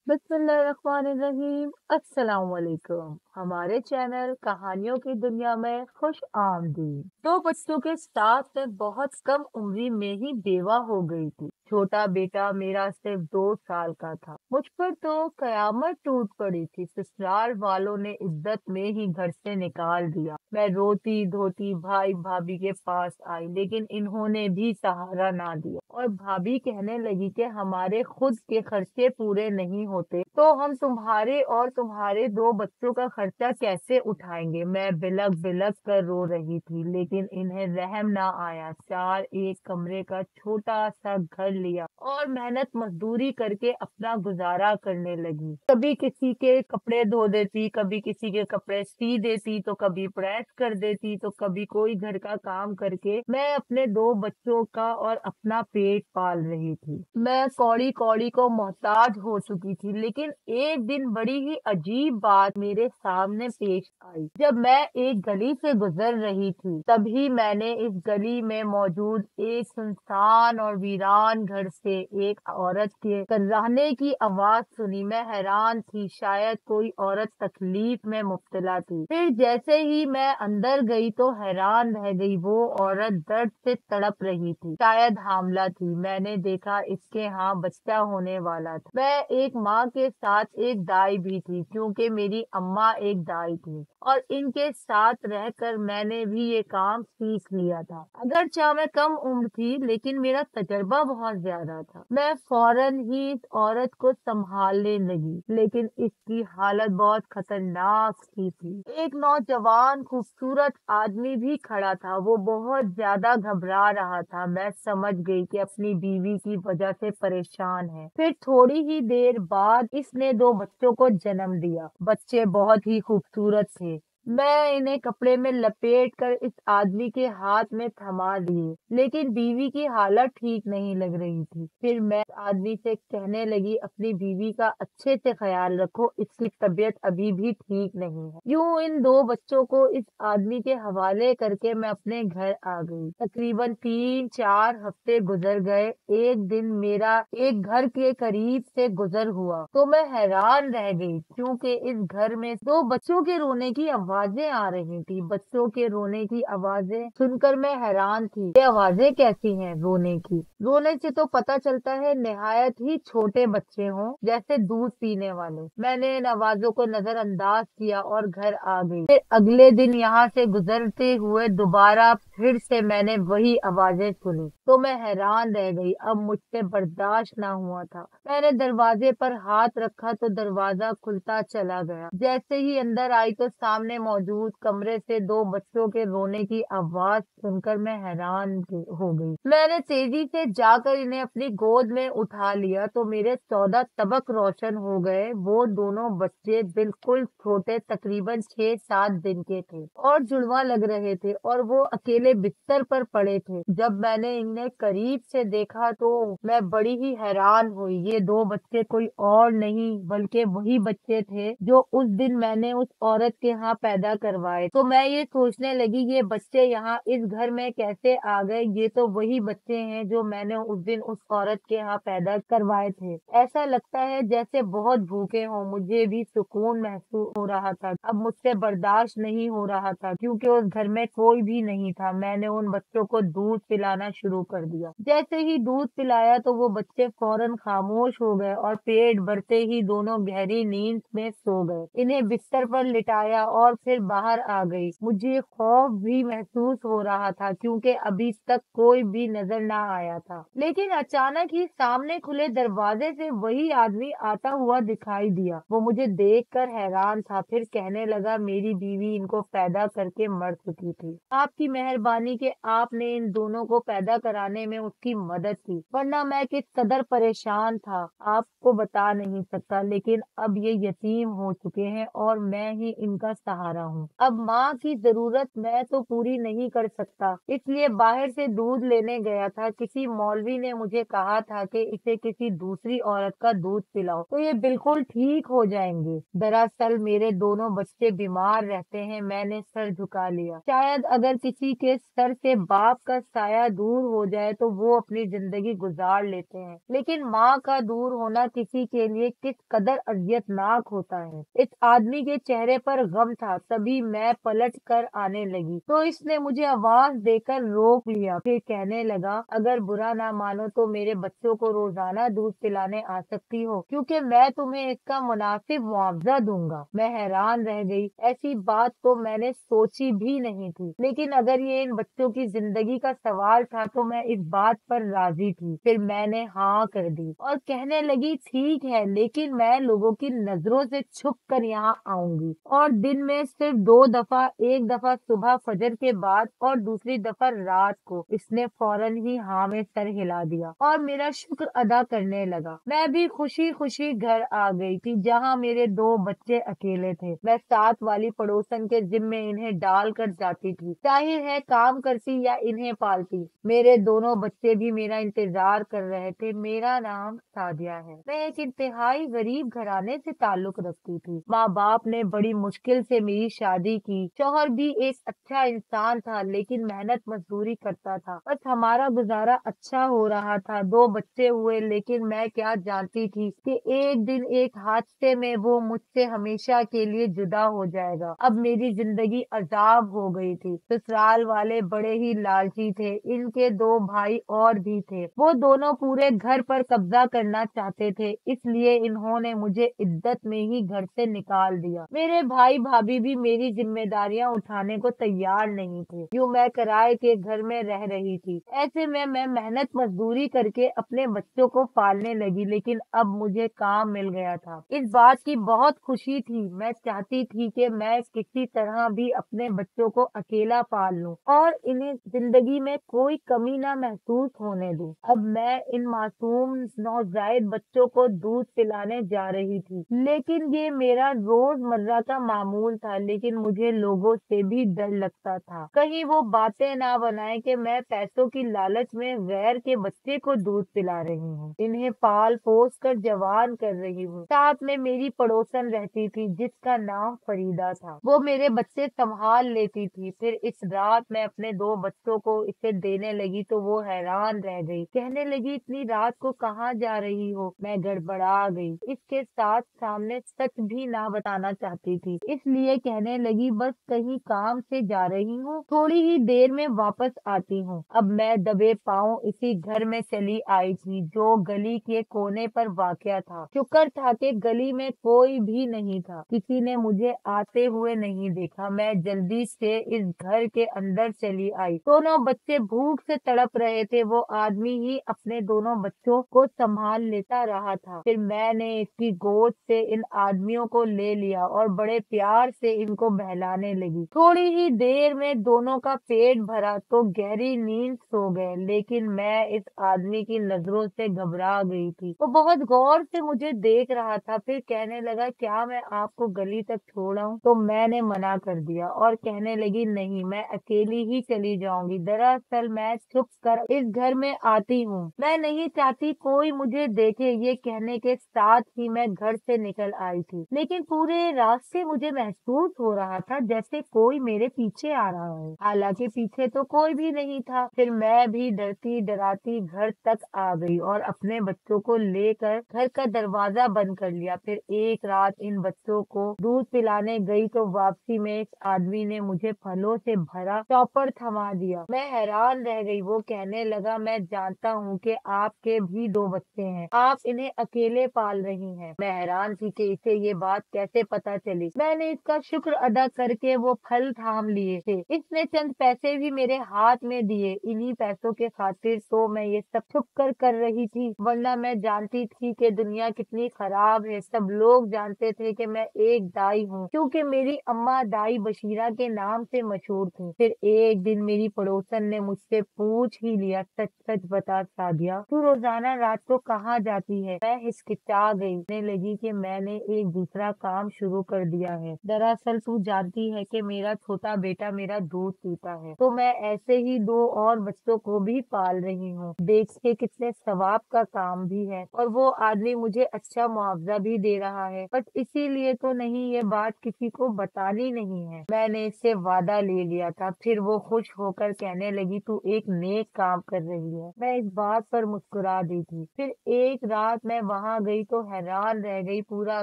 बिस्मिल्लाहिर्रहमानिर्रहीम। अस्सलाम वालेकुम। हमारे चैनल कहानियों की दुनिया में खुश आमदीद। दो बच्चों के साथ मैं बहुत कम उम्री में ही बेवा हो गई थी। छोटा बेटा मेरा सिर्फ 2 साल का था। मुझ पर तो कयामत टूट पड़ी थी। ससुराल वालों ने इज्जत में ही घर से निकाल दिया। मैं रोती धोती भाई भाभी के पास आई, लेकिन इन्होंने भी सहारा ना दिया। और भाभी कहने लगी कि हमारे खुद के खर्चे पूरे नहीं होते तो हम तुम्हारे और तुम्हारे 2 बच्चों का खर्चा कैसे उठाएंगे। मैं बिलक बिलक कर रो रही थी, लेकिन इन्हें रहम ना आया। चार एक कमरे का छोटा सा घर लिया और मेहनत मजदूरी करके अपना गुजारा करने लगी। कभी किसी के कपड़े धो देती, कभी किसी के कपड़े सी देती, तो कभी प्रेस कर देती, तो कभी कोई घर का काम करके मैं अपने 2 बच्चों का और अपना पेट पाल रही थी। मैं कौड़ी कौड़ी को मोहताज हो चुकी थी। लेकिन एक दिन बड़ी ही अजीब बात मेरे सामने पेश आई। जब मैं एक गली से गुजर रही थी, तभी मैंने इस गली में मौजूद एक सुनसान और वीरान घर से एक औरत के कराहने की आवाज सुनी। मैं हैरान थी, शायद कोई औरत तकलीफ में मुब्तला थी। फिर जैसे ही मैं अंदर गई तो हैरान रह गई। वो औरत दर्द से तड़प रही थी, शायद हामला थी। मैंने देखा इसके यहाँ बच्चा होने वाला था। मैं एक माँ के साथ एक दाई भी थी, क्योंकि मेरी अम्मा एक दाई थी और इनके साथ रहकर मैंने भी ये काम सीख लिया था। अगरचे मैं कम उम्र थी, लेकिन मेरा तजर्बा बहुत ज्यादा था। मैं फौरन ही इस औरत को संभालने लगी, लेकिन इसकी हालत बहुत खतरनाक सी थी। एक नौजवान खूबसूरत आदमी भी खड़ा था। वो बहुत ज्यादा घबरा रहा था। मैं समझ गई कि अपनी बीवी की वजह से परेशान है। फिर थोड़ी ही देर बाद इसने 2 बच्चों को जन्म दिया। बच्चे बहुत ही खूबसूरत थे। मैं इन्हें कपड़े में लपेट कर इस आदमी के हाथ में थमा दिए, लेकिन बीवी की हालत ठीक नहीं लग रही थी। फिर मैं आदमी से कहने लगी, अपनी बीवी का अच्छे से ख्याल रखो, इसकी तबीयत अभी भी ठीक नहीं है। यूं इन 2 बच्चों को इस आदमी के हवाले करके मैं अपने घर आ गई। तकरीबन 3-4 हफ्ते गुजर गए। एक दिन मेरा एक घर के करीब से गुजर हुआ तो मैं हैरान रह गई, क्योंकि इस घर में 2 बच्चों के रोने की आवाजें आ रही थी। बच्चों के रोने की आवाजें सुनकर मैं हैरान थी। ये आवाजें कैसी हैं रोने की? रोने से तो पता चलता है निहायत ही छोटे बच्चे हों, जैसे दूध पीने वाले। मैंने इन आवाजों को नजरअंदाज किया और घर आ गई। फिर अगले दिन यहाँ से गुजरते हुए दोबारा फिर से मैंने वही आवाजें सुनी तो मैं हैरान रह गई। अब मुझसे बर्दाश्त ना हुआ था। मैंने दरवाजे पर हाथ रखा तो दरवाजा खुलता चला गया। जैसे ही अंदर आई तो सामने मौजूद कमरे से 2 बच्चों के रोने की आवाज सुनकर मैं हैरान हो गई। मैंने तेजी से जाकर इन्हें अपनी गोद में उठा लिया तो मेरे 14 तबक रोशन हो गए। वो दोनों बच्चे बिल्कुल छोटे, तकरीबन 6-7 दिन के थे और जुड़वा लग रहे थे, और वो अकेले बिस्तर पर पड़े थे। जब मैंने इन्हें करीब से देखा तो मैं बड़ी ही हैरान हुई। ये 2 बच्चे कोई और नहीं बल्कि वही बच्चे थे जो उस दिन मैंने उस औरत के यहाँ पैदा करवाए। तो मैं ये सोचने लगी, ये बच्चे यहाँ इस घर में कैसे आ गए? ये तो वही बच्चे हैं जो मैंने उस दिन उस औरत के यहाँ पैदा करवाए थे। ऐसा लगता है जैसे बहुत भूखे हों। मुझे भी सुकून महसूस हो रहा था। अब मुझसे बर्दाश्त नहीं हो रहा था, क्योंकि उस घर में कोई भी नहीं था। मैंने उन बच्चों को दूध पिलाना शुरू कर दिया। जैसे ही दूध पिलाया तो वो बच्चे फौरन खामोश हो गए और पेट भरते ही दोनों गहरी नींद में सो गए। इन्हें बिस्तर पर लिटाया और फिर बाहर आ गई। मुझे खौफ भी महसूस हो रहा था, क्योंकि अभी तक कोई भी नजर ना आया था। लेकिन अचानक ही सामने खुले दरवाजे से वही आदमी आता हुआ दिखाई दिया। वो मुझे देखकर हैरान था। फिर कहने लगा, मेरी बीवी इनको पैदा करके मर चुकी थी। आपकी मेहरबानी कि आपने इन दोनों को पैदा कराने में उसकी मदद की, वरना मैं किस कदर परेशान था आपको बता नहीं सकता। लेकिन अब ये यतीम हो चुके हैं और मैं ही इनका सहारा रहा हूँ। अब माँ की जरूरत मैं तो पूरी नहीं कर सकता, इसलिए बाहर से दूध लेने गया था। किसी मौलवी ने मुझे कहा था कि इसे किसी दूसरी औरत का दूध पिलाओ तो ये बिल्कुल ठीक हो जाएंगे। दरअसल मेरे दोनों बच्चे बीमार रहते हैं। मैंने सर झुका लिया। शायद अगर किसी के सर से बाप का साया दूर हो जाए तो वो अपनी जिंदगी गुजार लेते हैं, लेकिन माँ का दूर होना किसी के लिए किस कदर अजियतनाक होता है। इस आदमी के चेहरे पर गम था। तभी मैं पलट कर आने लगी तो इसने मुझे आवाज देकर रोक लिया। फिर कहने लगा, अगर बुरा ना मानो तो मेरे बच्चों को रोजाना दूध पिलाने आ सकती हो, क्योंकि मैं तुम्हें इसका मुनासिब मुआवजा दूंगा। मैं हैरान रह गई। ऐसी बात तो मैंने सोची भी नहीं थी, लेकिन अगर ये इन बच्चों की जिंदगी का सवाल था तो मैं इस बात पर राजी थी। फिर मैंने हाँ कर दी और कहने लगी, ठीक है, लेकिन मैं लोगों की नजरों से छुप कर यहाँ आऊंगी और दिन में सिर्फ 2 दफा, एक दफा सुबह फजर के बाद और दूसरी दफा रात को। इसने फौरन ही हाँ में सर हिला दिया और मेरा शुक्र अदा करने लगा। मैं भी खुशी खुशी घर आ गई थी, जहाँ मेरे 2 बच्चे अकेले थे। मैं साथ वाली पड़ोसन के जिम्मे इन्हें डाल कर जाती थी। जाहिर है काम करती या इन्हें पालती। मेरे दोनों बच्चे भी मेरा इंतजार कर रहे थे। मेरा नाम सादिया है। मैं एक इंतहाई गरीब घराने से ताल्लुक रखती थी। माँ बाप ने बड़ी मुश्किल से मेरी शादी की। शौहर भी एक अच्छा इंसान था, लेकिन मेहनत मजदूरी करता था। बस हमारा गुजारा अच्छा हो रहा था। 2 बच्चे हुए, लेकिन मैं क्या जानती थी कि एक दिन एक हादसे में वो मुझसे हमेशा के लिए जुदा हो जाएगा। अब मेरी जिंदगी अजाब हो गई थी। ससुराल वाले बड़े ही लालची थे। इनके 2 भाई और भी थे। वो दोनों पूरे घर पर कब्जा करना चाहते थे, इसलिए इन्होंने मुझे इद्दत में ही घर से निकाल दिया। मेरे भाई भाभी भी मेरी जिम्मेदारियां उठाने को तैयार नहीं थे। यूं मैं किराए के घर में रह रही थी। ऐसे में मैं मेहनत मजदूरी करके अपने बच्चों को पालने लगी, लेकिन अब मुझे काम मिल गया था। इस बात की बहुत खुशी थी। मैं चाहती थी कि मैं किसी तरह भी अपने बच्चों को अकेला पाल लूं और इन्हें जिंदगी में कोई कमी ना महसूस होने दूं। अब मैं इन मासूम नौजायद बच्चों को दूध पिलाने जा रही थी, लेकिन ये मेरा रोजमर्रा का मामूल था। लेकिन मुझे लोगों से भी डर लगता था, कहीं वो बातें ना बनाए कि मैं पैसों की लालच में गैर के बच्चे को दूध पिला रही हूँ, इन्हें पाल पोस कर जवान कर रही हूँ। साथ में मेरी पड़ोसन रहती थी, जिसका नाम फरीदा था। वो मेरे बच्चे संभाल लेती थी। फिर इस रात मैं अपने 2 बच्चों को इसे देने लगी तो वो हैरान रह गई। कहने लगी, इतनी रात को कहाँ जा रही हो? मैं गड़बड़ा गई। इसके साथ सामने सच भी ना बताना चाहती थी, इसलिए कहने लगी, बस कहीं काम से जा रही हूँ, थोड़ी ही देर में वापस आती हूँ। अब मैं दबे पाँव इसी घर में चली आई थी, जो गली के कोने पर वाक़या था। शुक्र था कि गली में कोई भी नहीं था। किसी ने मुझे आते हुए नहीं देखा। मैं जल्दी से इस घर के अंदर चली आई। दोनों बच्चे भूख से तड़प रहे थे। वो आदमी ही अपने दोनों बच्चों को संभाल लेता रहा था। फिर मैंने इसकी गोद से इन आदमियों को ले लिया और बड़े प्यार से इनको बहलाने लगी। थोड़ी ही देर में दोनों का पेट भरा तो गहरी नींद सो गए, लेकिन मैं इस आदमी की नजरों से घबरा गई थी। वो बहुत गौर से मुझे देख रहा था। फिर कहने लगा, क्या मैं आपको गली तक छोड़ आऊं? तो मैंने मना कर दिया और कहने लगी, नहीं, मैं अकेली ही चली जाऊंगी। दरअसल मैं छुप कर इस घर में आती हूँ। मैं नहीं चाहती कोई मुझे देखे। ये कहने के साथ ही मैं घर से निकल आई थी, लेकिन पूरे रास्ते मुझे महसूस हो रहा था जैसे कोई मेरे पीछे आ रहा है। हालांकि पीछे तो कोई भी नहीं था। फिर मैं भी डरती डराती घर तक आ गई और अपने बच्चों को लेकर घर का दरवाजा बंद कर लिया। फिर एक रात इन बच्चों को दूध पिलाने गई तो वापसी में एक आदमी ने मुझे फलों से भरा चौपर थमा दिया। मैं हैरान रह गई। वो कहने लगा, मैं जानता हूँ कि आपके भी 2 बच्चे हैं, आप इन्हें अकेले पाल रही हैं। मैं हैरान थी कि इसे ये बात कैसे पता चली। मैंने इसका शुक्र अदा करके वो फल थाम लिए थे। इसने चंद पैसे भी मेरे हाथ में दिए। इन्हीं पैसों के खातिर तो मैं ये सब छुप कर रही थी, वरना मैं जानती थी कि दुनिया कितनी खराब है। सब लोग जानते थे कि मैं एक दाई हूँ, क्योंकि मेरी अम्मा दाई बशीरा के नाम से मशहूर थी। फिर एक दिन मेरी पड़ोसन ने मुझसे पूछ ही लिया, सच सच बता सादिया, तू रोजाना रात को कहाँ जाती है? मैं हिचकिचा गई। कहने लगी कि मैंने एक दूसरा काम शुरू कर दिया है। दरअसल दरअसल तू जानती है कि मेरा छोटा बेटा मेरा दूध पीता है, तो मैं ऐसे ही 2 और बच्चों को भी पाल रही हूँ। देख के कितने सवाब का काम भी है, और वो आदमी मुझे अच्छा मुआवजा भी दे रहा है। बस इसीलिए तो नहीं, ये बात किसी को बतानी नहीं है। मैंने इससे वादा ले लिया था। फिर वो खुश होकर कहने लगी, तू एक नेक काम कर रही है। मैं इस बात पर मुस्कुरा दी थी। फिर एक रात मैं वहाँ गई तो हैरान रह गई। पूरा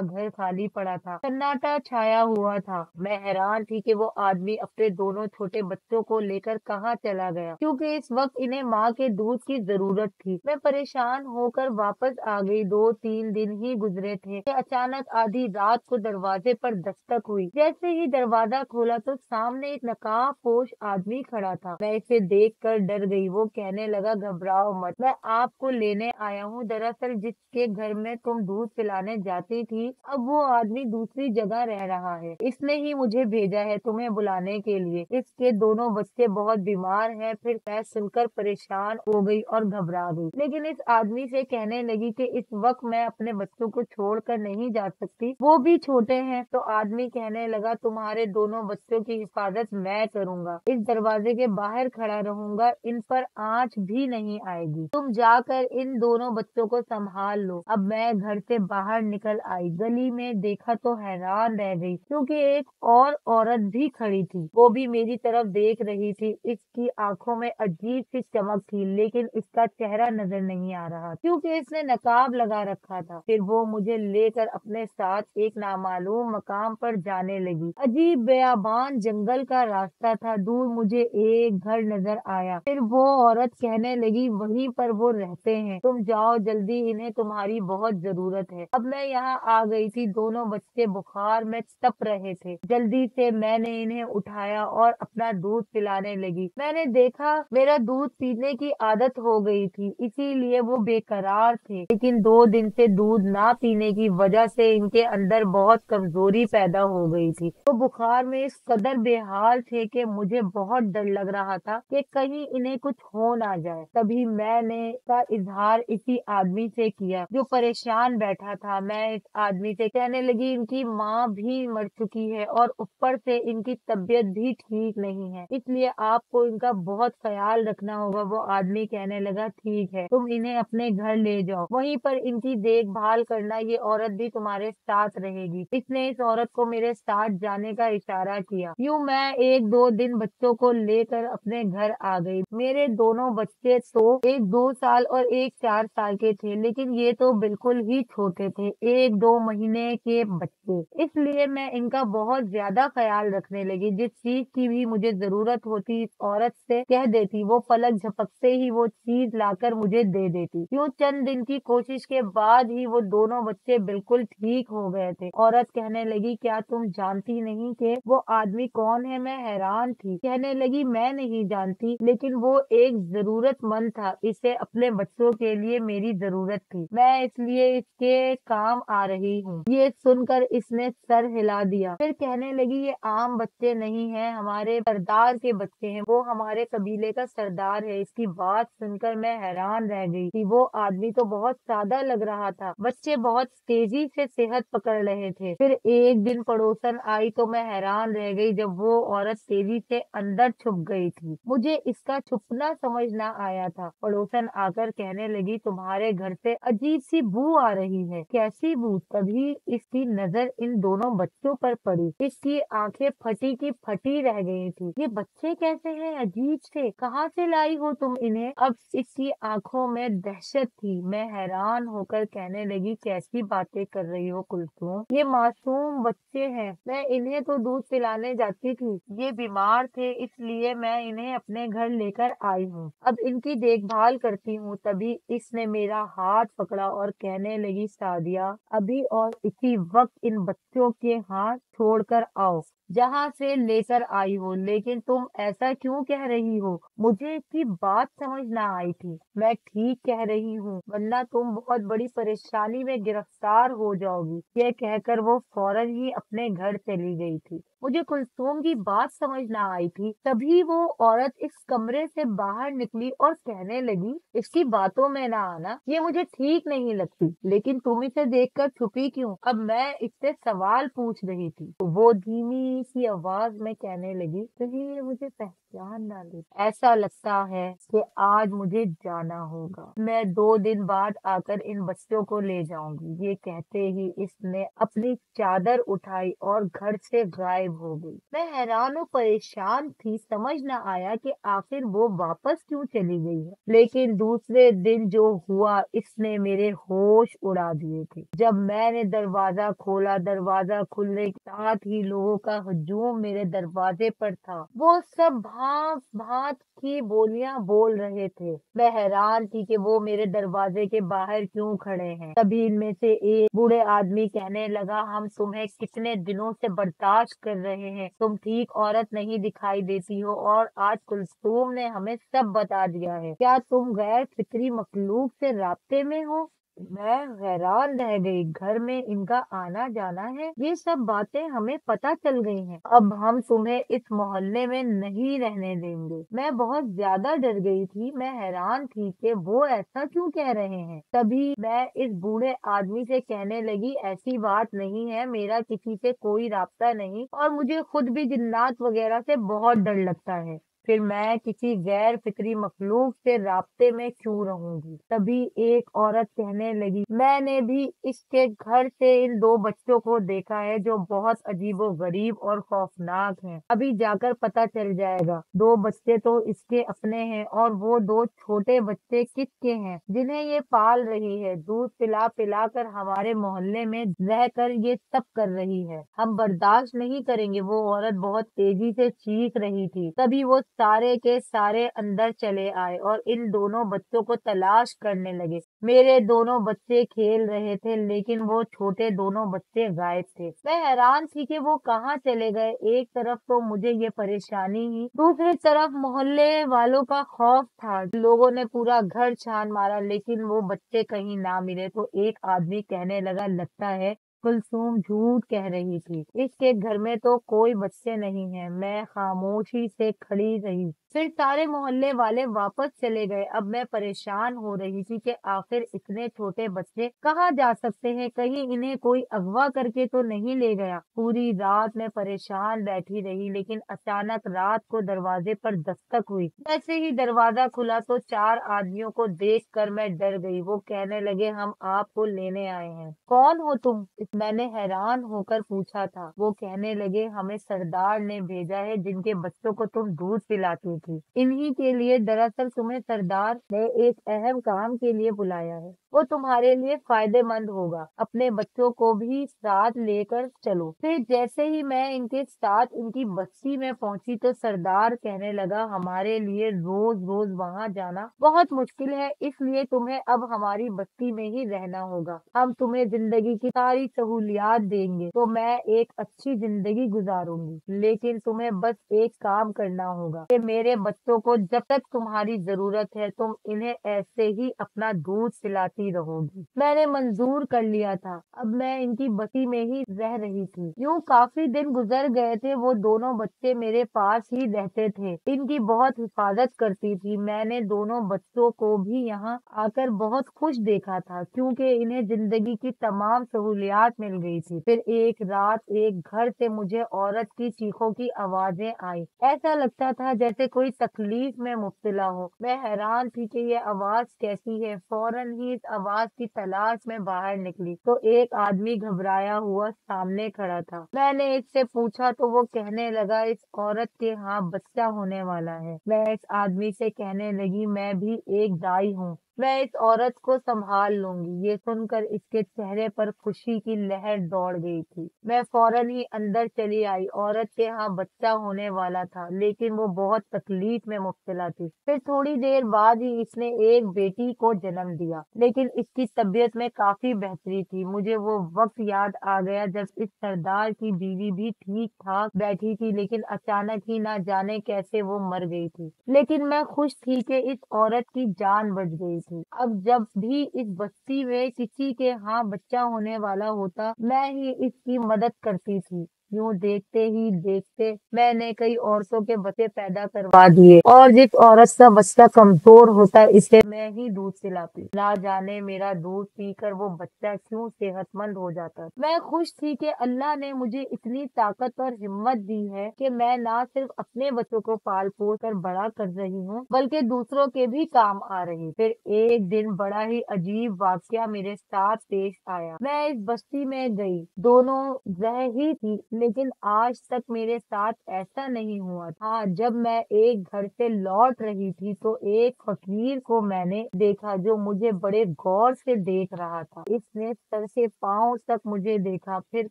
घर खाली पड़ा था, सन्नाटा छाया हुआ था। मैं हैरान थी कि वो आदमी अपने दोनों छोटे बच्चों को लेकर कहाँ चला गया, क्योंकि इस वक्त इन्हें माँ के दूध की जरूरत थी। मैं परेशान होकर वापस आ गई। 2-3 दिन ही गुजरे थे कि अचानक आधी रात को दरवाजे पर दस्तक हुई। जैसे ही दरवाजा खोला तो सामने एक नकाबपोश आदमी खड़ा था। मैं इसे देखकर डर गई। वो कहने लगा, घबराओ मत, मैं आपको लेने आया हूँ। दरअसल जिसके घर में तुम दूध पिलाने जाती थी, अब वो आदमी दूसरी जगह रह रहा है। इसने ही मुझे भेजा है तुम्हें बुलाने के लिए। इसके दोनों बच्चे बहुत बीमार हैं। फिर मैं सुनकर परेशान हो गई और घबरा गई, लेकिन इस आदमी से कहने लगी कि इस वक्त मैं अपने बच्चों को छोड़कर नहीं जा सकती, वो भी छोटे हैं। तो आदमी कहने लगा, तुम्हारे दोनों बच्चों की हिफाजत मैं करूंगा, इस दरवाजे के बाहर खड़ा रहूंगा, इन पर आंच भी नहीं आएगी। तुम जाकर इन दोनों बच्चों को संभाल लो। अब मैं घर से बाहर निकल आई। गली में देखा तो हैरान रह गई, क्योंकि एक और औरत भी खड़ी थी। वो भी मेरी तरफ देख रही थी। इसकी आंखों में अजीब सी चमक थी, लेकिन इसका चेहरा नजर नहीं आ रहा, क्योंकि इसने नकाब लगा रखा था। फिर वो मुझे लेकर अपने साथ एक नामालूम मकाम पर जाने लगी। अजीब बेयाबान जंगल का रास्ता था। दूर मुझे एक घर नजर आया। फिर वो औरत कहने लगी, वहीं पर वो रहते हैं, तुम जाओ जल्दी, इन्हें तुम्हारी बहुत जरूरत है। अब मैं यहाँ आ गई थी। दोनों बच्चे बुखार में तप रहे थे। जल्दी से मैंने इन्हें उठाया और अपना दूध पिलाने लगी। मैंने देखा मेरा दूध पीने की आदत हो गई थी, इसीलिए वो बेकरार थे। लेकिन 2 दिन से दूध ना पीने की वजह से इनके अंदर बहुत कमजोरी पैदा हो गई थी। तो बुखार में इस कदर बेहाल थे कि मुझे बहुत डर लग रहा था कि कहीं इन्हें कुछ हो ना जाए। तभी मैंने का इजहार इसी आदमी से किया जो परेशान बैठा था। मैं इस आदमी से कहने लगी, इनकी माँ भी मर चुकी है और ऊपर से इनकी तबीयत भी ठीक नहीं है, इसलिए आपको इनका बहुत ख्याल रखना होगा। वो आदमी कहने लगा, ठीक है, तुम इन्हें अपने घर ले जाओ, वहीं पर इनकी देखभाल करना, ये औरत भी तुम्हारे साथ रहेगी। इसने इस औरत को मेरे साथ जाने का इशारा किया। यूं मैं 1-2 दिन बच्चों को लेकर अपने घर आ गई। मेरे दोनों बच्चे तो एक 2 साल और एक 4 साल के थे, लेकिन ये तो बिल्कुल ही छोटे थे, 1-2 महीने के बच्चे। इसलिए मैं इनका बहुत ज्यादा ख्याल रखने लगी। जिस चीज की भी मुझे जरूरत होती, इस औरत से कह देती, वो पलक झपकते ही वो चीज लाकर मुझे दे देती। यूं चंद दिन की कोशिश के बाद ही वो दोनों बच्चे बिल्कुल ठीक हो गए थे। औरत कहने लगी, क्या तुम जानती नहीं कि वो आदमी कौन है? मैं हैरान थी। कहने लगी, मैं नहीं जानती, लेकिन वो एक जरूरतमंद था, इसे अपने बच्चों के लिए मेरी जरूरत थी, मैं इसलिए इसके काम आ रही हूँ। ये सुनकर इसने सर हिला दिया। फिर कहने लगी, ये आम बच्चे नहीं हैं, हमारे सरदार के बच्चे हैं, वो हमारे कबीले का सरदार है। इसकी बात सुनकर मैं हैरान रह गई कि वो आदमी तो बहुत सादा लग रहा था, बच्चे बहुत तेजी से सेहत पकड़ रहे थे। फिर एक दिन पड़ोसन आई तो मैं हैरान रह गई जब वो औरत तेजी से अंदर छुप गई थी। मुझे इसका छुपना समझ ना आया था। पड़ोसन आकर कहने लगी, तुम्हारे घर से अजीब सी बू आ रही है। कैसी बू? तभी इसकी नजर इन दोनों बच्चों पर पड़ी। इसकी आंखें फटी की फटी रह गई थी। ये बच्चे कैसे हैं? अजीब से, कहाँ से लाई हो तुम इन्हें? अब इसकी आंखों में दहशत थी। मैं हैरान होकर कहने लगी, कैसी बातें कर रही हो कुलसुम, ये मासूम बच्चे हैं, मैं इन्हें तो दूध पिलाने जाती थी, ये बीमार थे, इसलिए मैं इन्हें अपने घर लेकर आई हूँ, अब इनकी देखभाल करती हूँ। तभी इसने मेरा हाथ पकड़ा और कहने लगी, सादिया, अभी और इसी वक्त इन बच्चों के हाथ छोड़कर आओ जहाँ से लेकर आई हो। लेकिन तुम ऐसा क्यों कह रही हो? मुझे इसकी बात समझ ना आई थी। मैं ठीक कह रही हूँ, वरना तुम बहुत बड़ी परेशानी में गिरफ्तार हो जाओगी। यह कहकर वो फौरन ही अपने घर चली गई थी। मुझे कुलसुम की बात समझ ना आई थी। तभी वो औरत इस कमरे से बाहर निकली और कहने लगी, इसकी बातों में ना आना, ये मुझे ठीक नहीं लगती, लेकिन तुम इसे देखकर छुपी क्यों? अब मैं इससे सवाल पूछ रही थी। थी। वो धीमी सी आवाज में कहने लगी, कहीं ये मुझे पहचान ना ले। ऐसा लगता है कि आज मुझे जाना होगा। मैं 2 दिन बाद आकर इन बच्चों को ले जाऊंगी। ये कहते ही इसने अपनी चादर उठाई और घर से गायब हो गई। मैं हैरान और परेशान थी, समझ न आया कि आखिर वो वापस क्यों चली गई है। लेकिन दूसरे दिन जो हुआ, इसने मेरे होश उड़ा दिए थे। जब मैंने दरवाजा खोला, दरवाजा खुलने के साथ ही लोगों का हजूम मेरे दरवाजे पर था। वो सब भांत भांत की बोलियां बोल रहे थे। मैं हैरान थी कि वो मेरे दरवाजे के बाहर क्यों खड़े हैं। तभी इनमें से एक बूढ़े आदमी कहने लगा, हम तुम्हें कितने दिनों से बर्दाश्त कर रहे हैं। तुम ठीक औरत नहीं दिखाई देती हो और आज कुलसूम ने हमें सब बता दिया है। क्या तुम गैर फिक्री मखलूक से राब्ते में हो? मैं हैरान रह गई। घर में इनका आना जाना है, ये सब बातें हमें पता चल गई हैं। अब हम तुम्हें इस मोहल्ले में नहीं रहने देंगे। मैं बहुत ज्यादा डर गई थी। मैं हैरान थी कि वो ऐसा क्यों कह रहे हैं। तभी मैं इस बूढ़े आदमी से कहने लगी, ऐसी बात नहीं है, मेरा किसी से कोई राब्ता नहीं और मुझे खुद भी जिन्नात वगैरह से बहुत डर लगता है। फिर मैं किसी गैर फिक्री मखलूक से राब्ते में क्यों रहूंगी। तभी एक औरत कहने लगी, मैंने भी इसके घर से इन 2 बच्चों को देखा है जो बहुत अजीबो गरीब और खौफनाक हैं। अभी जाकर पता चल जाएगा। 2 बच्चे तो इसके अपने हैं और वो 2 छोटे बच्चे किसके हैं जिन्हें ये पाल रही है। दूध पिला पिला कर हमारे मोहल्ले में रहकर ये सब कर रही है। हम बर्दाश्त नहीं करेंगे। वो औरत बहुत तेजी से चीख रही थी। तभी वो सारे के सारे अंदर चले आए और इन दोनों बच्चों को तलाश करने लगे। मेरे दोनों बच्चे खेल रहे थे, लेकिन वो छोटे दोनों बच्चे गायब थे। मैं हैरान थी कि वो कहाँ चले गए। एक तरफ तो मुझे ये परेशानी ही, दूसरी तरफ मोहल्ले वालों का खौफ था। लोगों ने पूरा घर छान मारा, लेकिन वो बच्चे कहीं ना मिले। तो एक आदमी कहने लगा, लगता है कुलसूम झूठ कह रही थी। इसके घर में तो कोई बच्चे नहीं हैं। मैं खामोशी से खड़ी रही। फिर सारे मोहल्ले वाले वापस चले गए। अब मैं परेशान हो रही थी कि आखिर इतने छोटे बच्चे कहाँ जा सकते हैं। कहीं इन्हें कोई अगवा करके तो नहीं ले गया। पूरी रात मैं परेशान बैठी रही, लेकिन अचानक रात को दरवाजे पर दस्तक हुई। जैसे ही दरवाजा खुला तो 4 आदमियों को देखकर मैं डर गई। वो कहने लगे, हम आपको लेने आए हैं। कौन हो तुम? मैंने हैरान होकर पूछा था। वो कहने लगे, हमें सरदार ने भेजा है, जिनके बच्चों को तुम दूध पिलाती थी, इन्हीं के लिए। दरअसल तुम्हें सरदार ने एक अहम काम के लिए बुलाया है। वो तुम्हारे लिए फायदेमंद होगा। अपने बच्चों को भी साथ लेकर चलो। फिर जैसे ही मैं इनके साथ इनकी बस्ती में पहुंची तो सरदार कहने लगा, हमारे लिए रोज रोज वहां जाना बहुत मुश्किल है, इसलिए तुम्हें अब हमारी बस्ती में ही रहना होगा। हम तुम्हें जिंदगी की सारी सहूलियात देंगे तो मैं एक अच्छी जिंदगी गुजारूंगी। लेकिन तुम्हें बस एक काम करना होगा कि मेरे बच्चों को जब तक तुम्हारी जरूरत है, तुम इन्हें ऐसे ही अपना दूध पिलाती रहोगी। मैंने मंजूर कर लिया था। अब मैं इनकी बस्ती में ही रह रही थी। यूं काफी दिन गुजर गए थे। वो दोनों बच्चे मेरे पास ही रहते थे। इनकी बहुत हिफाजत करती थी। मैंने दोनों बच्चों को भी यहाँ आकर बहुत खुश देखा था, क्योंकि इन्हें जिंदगी की तमाम सहूलियात मिल गई थी। फिर एक रात एक घर से मुझे औरत की चीखों की आवाजें आई। ऐसा लगता था जैसे कोई तकलीफ में मुब्तला हो। मैं हैरान थी कि ये आवाज कैसी है। फौरन ही इस आवाज की तलाश में बाहर निकली तो एक आदमी घबराया हुआ सामने खड़ा था। मैंने इससे पूछा तो वो कहने लगा, इस औरत के यहाँ बच्चा होने वाला है। मैं इस आदमी से कहने लगी, मैं भी एक दाई हूँ, मैं इस औरत को संभाल लूंगी। ये सुनकर इसके चेहरे पर खुशी की लहर दौड़ गई थी। मैं फौरन ही अंदर चली आई। औरत के यहाँ बच्चा होने वाला था, लेकिन वो बहुत तकलीफ में मुब्तला थी। फिर थोड़ी देर बाद ही इसने एक बेटी को जन्म दिया, लेकिन इसकी तबीयत में काफी बेहतरी थी। मुझे वो वक्त याद आ गया जब इस सरदार की बीवी भी ठीक ठाक बैठी थी, लेकिन अचानक ही ना जाने कैसे वो मर गई थी। लेकिन मैं खुश थी कि इस औरत की जान बच गई थी। अब जब भी इस बस्ती में किसी के यहाँ बच्चा होने वाला होता, मैं ही इसकी मदद करती थी। यूं देखते ही देखते मैंने कई औरतों के बच्चे पैदा करवा दिए, और जिस औरत का बच्चा कमजोर होता है इसे मैं ही दूध पिलाती। ना जाने मेरा दूध पीकर वो बच्चा क्यों सेहतमंद हो जाता। मैं खुश थी कि अल्लाह ने मुझे इतनी ताकत और हिम्मत दी है कि मैं ना सिर्फ अपने बच्चों को पाल पोस कर बड़ा कर रही हूँ बल्कि दूसरों के भी काम आ रही। फिर एक दिन बड़ा ही अजीब वाकया मेरे साथ पेश आया। मैं इस बस्ती में गई, दोनों रह ही थी, लेकिन आज तक मेरे साथ ऐसा नहीं हुआ। हाँ, जब मैं एक घर से लौट रही थी तो एक फकीर को मैंने देखा जो मुझे बड़े गौर से देख रहा था। इसने सर से पांव तक मुझे देखा, फिर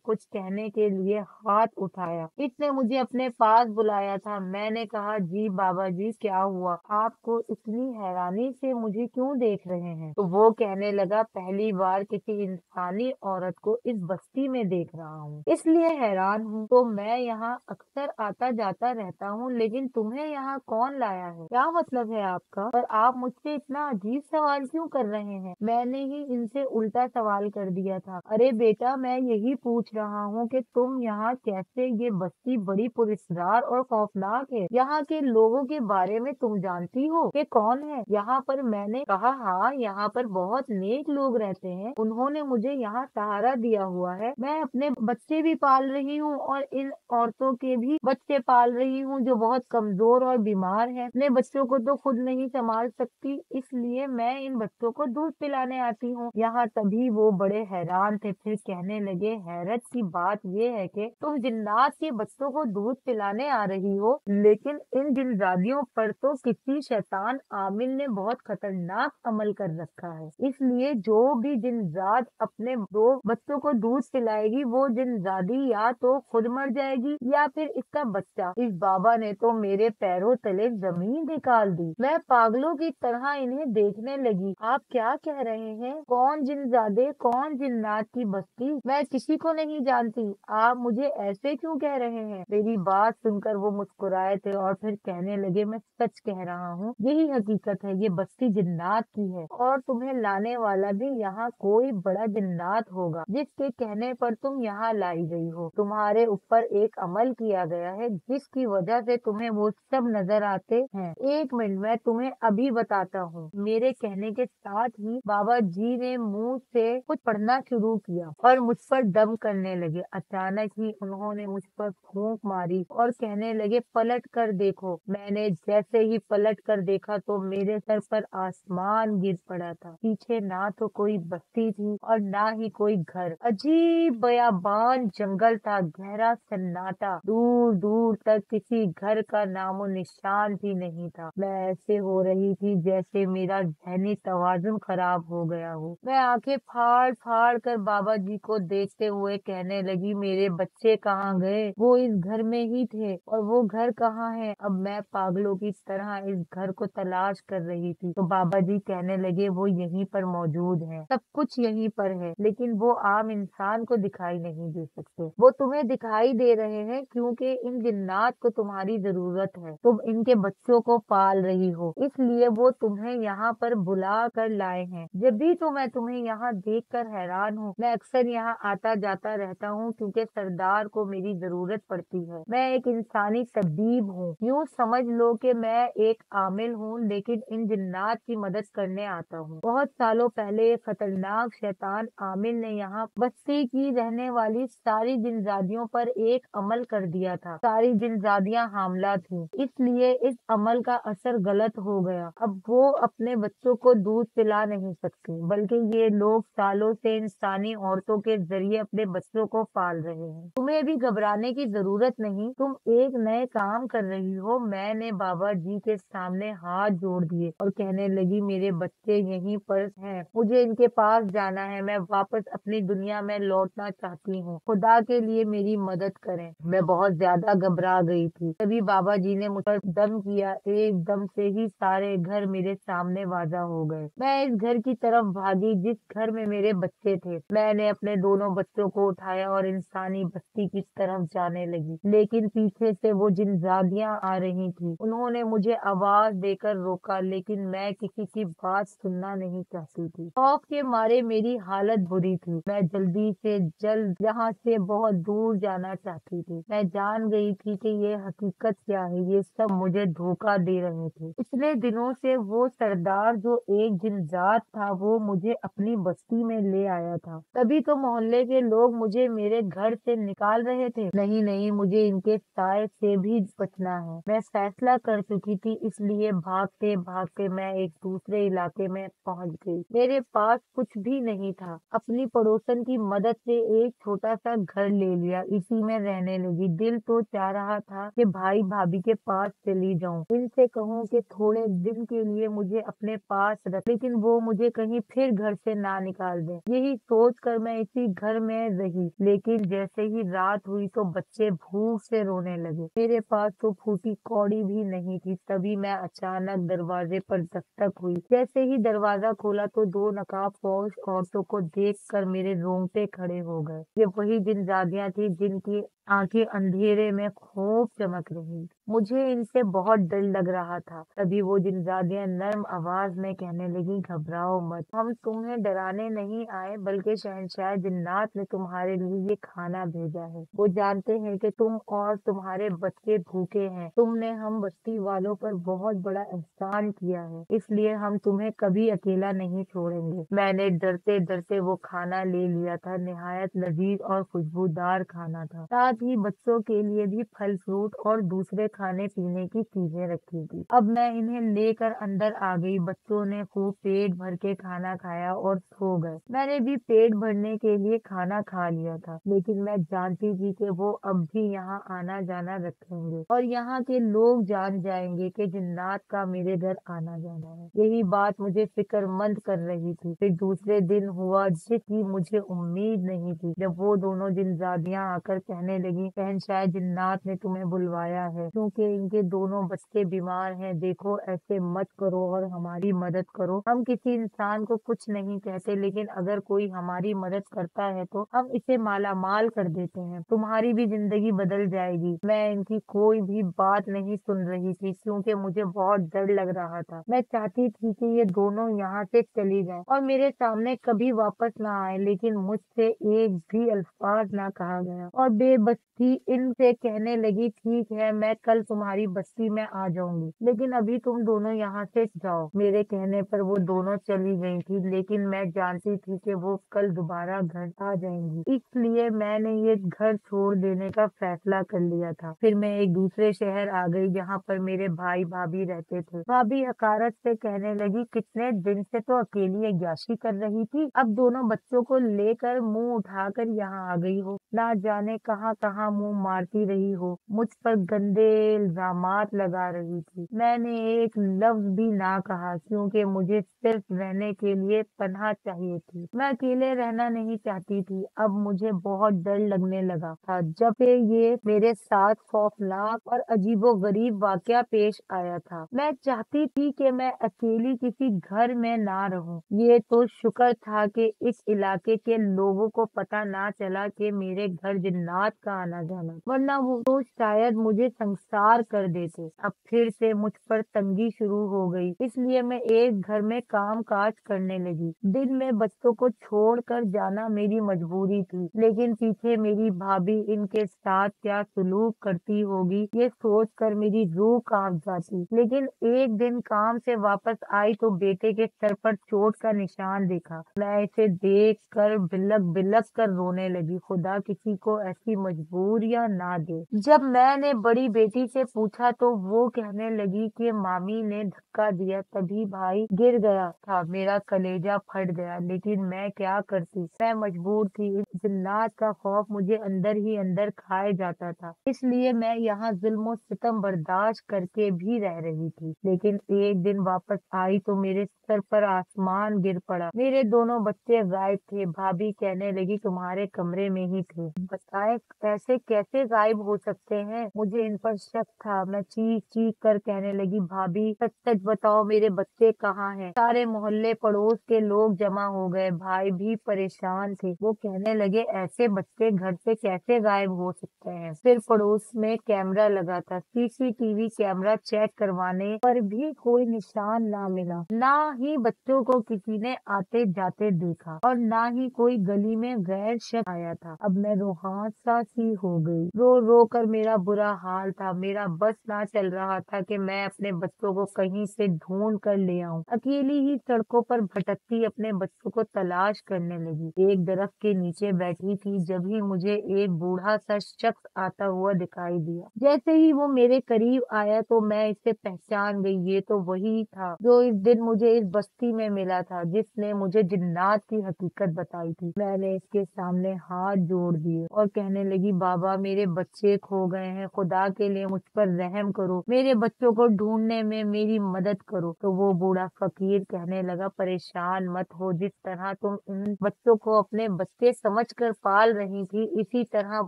कुछ कहने के लिए हाथ उठाया। इसने मुझे अपने पास बुलाया था। मैंने कहा, जी बाबा जी, क्या हुआ? आपको इतनी हैरानी से मुझे क्यों देख रहे हैं? तो वो कहने लगा, पहली बार किसी इंसानी औरत को इस बस्ती में देख रहा हूँ, इसलिए हैरान हूँ। तो मैं यहाँ अक्सर आता जाता रहता हूँ, लेकिन तुम्हें यहाँ कौन लाया है? क्या मतलब है आपका? और आप मुझसे इतना अजीब सवाल क्यों कर रहे हैं? मैंने ही इनसे उल्टा सवाल कर दिया था। अरे बेटा, मैं यही पूछ रहा हूँ कि तुम यहाँ कैसे? ये बस्ती बड़ी पुरस्कार और खौफनाक है। यहाँ के लोगों के बारे में तुम जानती हो कि कौन है यहाँ पर? मैंने कहा, हाँ, यहाँ पर बहुत नेक लोग रहते हैं। उन्होंने मुझे यहाँ सहारा दिया हुआ है। मैं अपने बच्चे भी पाल रही हूँ और इन औरतों के भी बच्चे पाल रही हूँ जो बहुत कमजोर और बीमार हैं। अपने बच्चों को तो खुद नहीं संभाल सकती, इसलिए मैं इन बच्चों को दूध पिलाने आती हूँ यहाँ। तभी वो बड़े हैरान थे, फिर कहने लगे, हैरत की बात ये है कि तुम जिन्नात के बच्चों को दूध पिलाने आ रही हो, लेकिन इन जिनजादियों पर तो किसी शैतान आमिल ने बहुत खतरनाक अमल कर रखा है। इसलिए जो भी जिनजाद अपने दो बच्चों को दूध पिलाएगी वो जिनजादी या तो खुद मर जाएगी या फिर इसका बच्चा। इस बाबा ने तो मेरे पैरों तले जमीन निकाल दी। मैं पागलों की तरह इन्हें देखने लगी। आप क्या कह रहे हैं? कौन जिनजादे? कौन जिन्नात की बस्ती? मैं किसी को नहीं जानती। आप मुझे ऐसे क्यों कह रहे हैं? मेरी बात सुनकर वो मुस्कुराए थे और फिर कहने लगे, मैं सच कह रहा हूँ, यही हकीकत है। ये बस्ती जिन्नात की है और तुम्हें लाने वाला भी यहाँ कोई बड़ा जिन्नात होगा जिसके कहने पर तुम यहाँ लाई गई हो। तुम्हारे ऊपर एक अमल किया गया है जिसकी वजह से तुम्हें वो सब नजर आते हैं। एक मिनट, मैं तुम्हें अभी बताता हूँ। मेरे कहने के साथ ही बाबा जी ने मुंह से कुछ पढ़ना शुरू किया और मुझ पर दम करने लगे। अचानक ही उन्होंने मुझ पर फूंक मारी और कहने लगे, पलट कर देखो। मैंने जैसे ही पलट कर देखा तो मेरे सर पर आसमान गिर पड़ा था। पीछे ना तो कोई बस्ती थी और ना ही कोई घर। अजीब बयाबान जंगल था, गहरा सन्नाटा, दूर दूर तक किसी घर का नामो निशान भी नहीं था। मैं ऐसे हो रही थी जैसे मेरा जहनी तवाजुन खराब हो गया हो। मैं आंखें फाड़ फाड़ कर बाबा जी को देखते हुए कहने लगी, मेरे बच्चे कहाँ गए? वो इस घर में ही थे। और वो घर कहाँ है? अब मैं पागलों की तरह इस घर को तलाश कर रही थी तो बाबा जी कहने लगे, वो यहीं पर मौजूद है, सब कुछ यहीं पर है, लेकिन वो आम इंसान को दिखाई नहीं दे सकते। वो तुम्हें दिखाई दे रहे हैं क्योंकि इन जिन्नात को तुम्हारी जरूरत है। तुम इनके बच्चों को पाल रही हो, इसलिए वो तुम्हें यहाँ पर बुला कर लाए हैं। जब भी तो मैं तुम्हें यहाँ देख कर हैरान हूँ। मैं अक्सर यहाँ आता जाता रहता हूँ क्योंकि सरदार को मेरी जरूरत पड़ती है। मैं एक इंसानी तबीब हूँ। यूँ समझ लो कि मैं एक आमिल हूँ, लेकिन इन जिन्नात की मदद करने आता हूँ। बहुत सालों पहले एक खतरनाक शैतान आमिल ने यहाँ बस्ती की रहने वाली सारी जिनजादियों पर एक अमल कर दिया था। सारी जिनजादियां हामला थीं, इसलिए इस अमल का असर गलत हो गया। अब वो अपने बच्चों को दूध पिला नहीं सकती, बल्कि ये लोग सालों से इंसानी औरतों के जरिए अपने बच्चों को पाल रहे हैं। तुम्हें भी घबराने की जरूरत नहीं, तुम एक नए काम कर रही हो। मैंने बाबा जी के सामने हाथ जोड़ दिए और कहने लगी, मेरे बच्चे यहीं पर हैं, मुझे इनके पास जाना है। मैं वापस अपनी दुनिया में लौटना चाहती हूँ। खुदा के लिए मेरी मदद करें। मैं बहुत ज्यादा घबरा गई थी। तभी बाबा जी ने मुझ पर दम किया। एकदम से ही सारे घर मेरे सामने वाजा हो गए। मैं इस घर की तरफ भागी जिस घर में मेरे बच्चे थे। मैंने अपने दोनों बच्चों को उठाया और इंसानी बस्ती की तरफ जाने लगी, लेकिन पीछे से वो जिनजादियां आ रही थी। उन्होंने मुझे आवाज देकर रोका, लेकिन मैं किसी की बात सुनना नहीं चाहती थी। खौफ के मारे मेरी हालत बुरी थी। मैं जल्दी से जल्द यहाँ से बहुत दूर दूर जाना चाहती थी। मैं जान गई थी कि ये हकीकत क्या है, ये सब मुझे धोखा दे रहे थे। इतने दिनों से वो सरदार जो एक दिन रात था, वो मुझे अपनी बस्ती में ले आया था। तभी तो मोहल्ले के लोग मुझे मेरे घर से निकाल रहे थे। नहीं नहीं, मुझे इनके साए से भी बचना है। मैं फैसला कर चुकी थी, इसलिए भागते भागते मैं एक दूसरे इलाके में पहुंच गई। मेरे पास कुछ भी नहीं था। अपनी पड़ोसन की मदद से एक छोटा सा घर ले लिया, इसी में रहने लगी। दिल तो चाह रहा था कि भाई भाभी के पास चली जाऊं, इनसे कहूं कि थोड़े दिन के लिए मुझे अपने पास रख, लेकिन वो मुझे कहीं फिर घर से ना निकाल दे। यही सोच कर मैं इसी घर में रही। लेकिन जैसे ही रात हुई तो बच्चे भूख से रोने लगे। मेरे पास तो फूटी कौड़ी भी नहीं थी। तभी मैं अचानक दरवाजे पर दस्तक हुई। जैसे ही दरवाजा खोला तो दो नकाबपोश औरतों को देखकर मेरे रोंगटे खड़े हो गए। ये वही जिनजादियां थी जिनकी आंखें अंधेरे में खूब चमक रही। मुझे इनसे बहुत डर लग रहा था। तभी वो जिनजादियां नर्म आवाज में कहने लगी, घबराओ मत, हम तुम्हें डराने नहीं आए, बल्कि शहंशाह जिन्नात ने तुम्हारे लिए ये खाना भेजा है। वो जानते हैं कि तुम और तुम्हारे बच्चे भूखे हैं। तुमने हम बस्ती वालों पर बहुत बड़ा एहसान किया है, इसलिए हम तुम्हें कभी अकेला नहीं छोड़ेंगे। मैंने डरते डरते वो खाना ले लिया था। निहायत लजीज और खुशबूदार खाना था। साथ ही बच्चों के लिए भी फल फ्रूट और दूसरे खाने पीने की चीजें रखी थी। अब मैं इन्हें लेकर अंदर आ गई। बच्चों ने खूब पेट भर के खाना खाया और सो गए। मैंने भी पेट भरने के लिए खाना खा लिया था, लेकिन मैं जानती थी कि वो अब भी यहाँ आना जाना रखेंगे और यहाँ के लोग जान जाएंगे कि जिन्नात का मेरे घर आना जाना है। यही बात मुझे फिक्रमंद कर रही थी। फिर दूसरे दिन हुआ जिसकी मुझे उम्मीद नहीं थी। जब वो दोनों जिनजादियां आकर कहने लगी, शहंशाह जिन्नात ने तुम्हें बुलवाया है, क्योंकि इनके दोनों बच्चे बीमार हैं। देखो, ऐसे मत करो और हमारी मदद करो। हम किसी इंसान को कुछ नहीं कहते, लेकिन अगर कोई हमारी मदद करता है तो हम इसे मालामाल कर देते हैं। तुम्हारी भी जिंदगी बदल जाएगी। मैं इनकी कोई भी बात नहीं सुन रही थी, क्योंकि मुझे बहुत डर लग रहा था। मैं चाहती थी कि ये दोनों यहाँ से चली जाएं और मेरे सामने कभी वापस ना आए, लेकिन मुझसे एक भी अल्फाज ना कहा गया और बेबसी इनसे कहने लगी, ठीक है, मैं कल तुम्हारी बस्ती में आ जाऊंगी, लेकिन अभी तुम दोनों यहाँ से जाओ। मेरे कहने पर वो दोनों चली गई थी, लेकिन मैं जानती थी कि वो कल दोबारा घर आ जाएंगी, इसलिए मैंने ये घर छोड़ देने का फैसला कर लिया था। फिर मैं एक दूसरे शहर आ गई, जहाँ पर मेरे भाई भाभी रहते थे। भाभी हकारत से कहने लगी, कितने दिन से तो अकेली अय्याशी कर रही थी, अब दोनों बच्चों को लेकर मुंह उठाकर यहाँ आ गई हो। ना जाने कहाँ कहाँ मुंह मारती रही हो, मुझ पर गंदे इल्जामात लगा रही थी। मैंने एक लफ्ज भी ना कहा, क्योंकि मुझे सिर्फ रहने के लिए पनाह चाहिए थी। मैं अकेले रहना नहीं चाहती थी। अब मुझे बहुत डर लगने लगा था जब से ये मेरे साथ खौफनाक और अजीबोगरीब वाकया पेश आया था। मैं चाहती थी कि मैं अकेली किसी घर में ना रहूं। ये तो शुक्र था कि इस इलाके के लोगों को पता ना चला कि मेरे घर जिन्नात का आना जाना, वरना वो तो शायद मुझे संसार कर देते। अब फिर से मुझ पर तंगी शुरू हो गई, इसलिए मैं एक घर में काम काज करने लगी। दिन में बच्चों को छोड़कर जाना मेरी मजबूरी थी, लेकिन पीछे मेरी भाभी इनके साथ क्या सलूक करती होगी, ये सोचकर मेरी रूह कांप जाती। लेकिन एक दिन काम से वापस आई तो बेटे के सर पर चोट का निशान देखा। मैं इसे देख कर बिलक बिलक कर रोने लगी। खुदा किसी को ऐसी मजबूरियां ना दे। जब मैंने बड़ी बेटी से पूछा तो वो कहने लगी कि मामी ने धक्का दिया, तभी भाई गिर गया था। मेरा कलेजा फट गया, लेकिन मैं क्या करती, मैं मजबूर थी। इस जिन्नात का खौफ मुझे अंदर ही अंदर खाए जाता था, इसलिए मैं यहाँ जुल्म सितम बर्दाश्त करके भी रह रही थी। लेकिन एक दिन वापस आई तो मेरे सर पर आसमान गिर पड़ा। मेरे दोनों बच्चे गायब थे। भाभी कहने लगी, तुम्हारे कमरे में ही थे। बताए, ऐसे कैसे गायब हो सकते हैं? मुझे इन पर शक था। मैं चीख चीख कर कहने लगी, भाभी सच सच बताओ मेरे बच्चे कहाँ हैं? सारे मोहल्ले पड़ोस के लोग जमा हो गए। भाई भी परेशान थे। वो कहने लगे ऐसे बच्चे घर से कैसे गायब हो सकते हैं? फिर पड़ोस में कैमरा लगा था। सीसीटीवी कैमरा चेक करवाने पर भी कोई निशान ना मिला। ना ही बच्चों को किसी ने आते जाते देखा और ना ही कोई गली में गैर शख्स आया था। अब मैं रोहासा सी हो गई। रो रो कर मेरा बुरा हाल था। मेरा बस ना चल रहा था कि मैं अपने बच्चों को कहीं से ढूंढ कर ले आऊं। अकेली ही सड़कों पर भटकती अपने बच्चों को तलाश करने लगी। एक दरख्त के नीचे बैठी थी जब ही मुझे एक बूढ़ा सा शख्स आता हुआ दिखाई दिया। जैसे ही वो मेरे करीब आया तो मैं इसे पहचान गई। ये तो वही था जो इस दिन मुझे इस बस्ती में मिला था, जिसने मुझे जिन्नात की हकीकत बताई थी। मैंने इसके सामने हाथ जोड़ दिए और कहने लगी, बाबा मेरे बच्चे खो गए हैं, खुदा के लिए मुझ पर रहम करो, मेरे बच्चों को ढूंढने में मेरी मदद करो। तो वो बूढ़ा फकीर कहने लगा, परेशान मत हो, जिस तरह तुम इन बच्चों को अपने बच्चे समझकर पाल रही थी, इसी तरह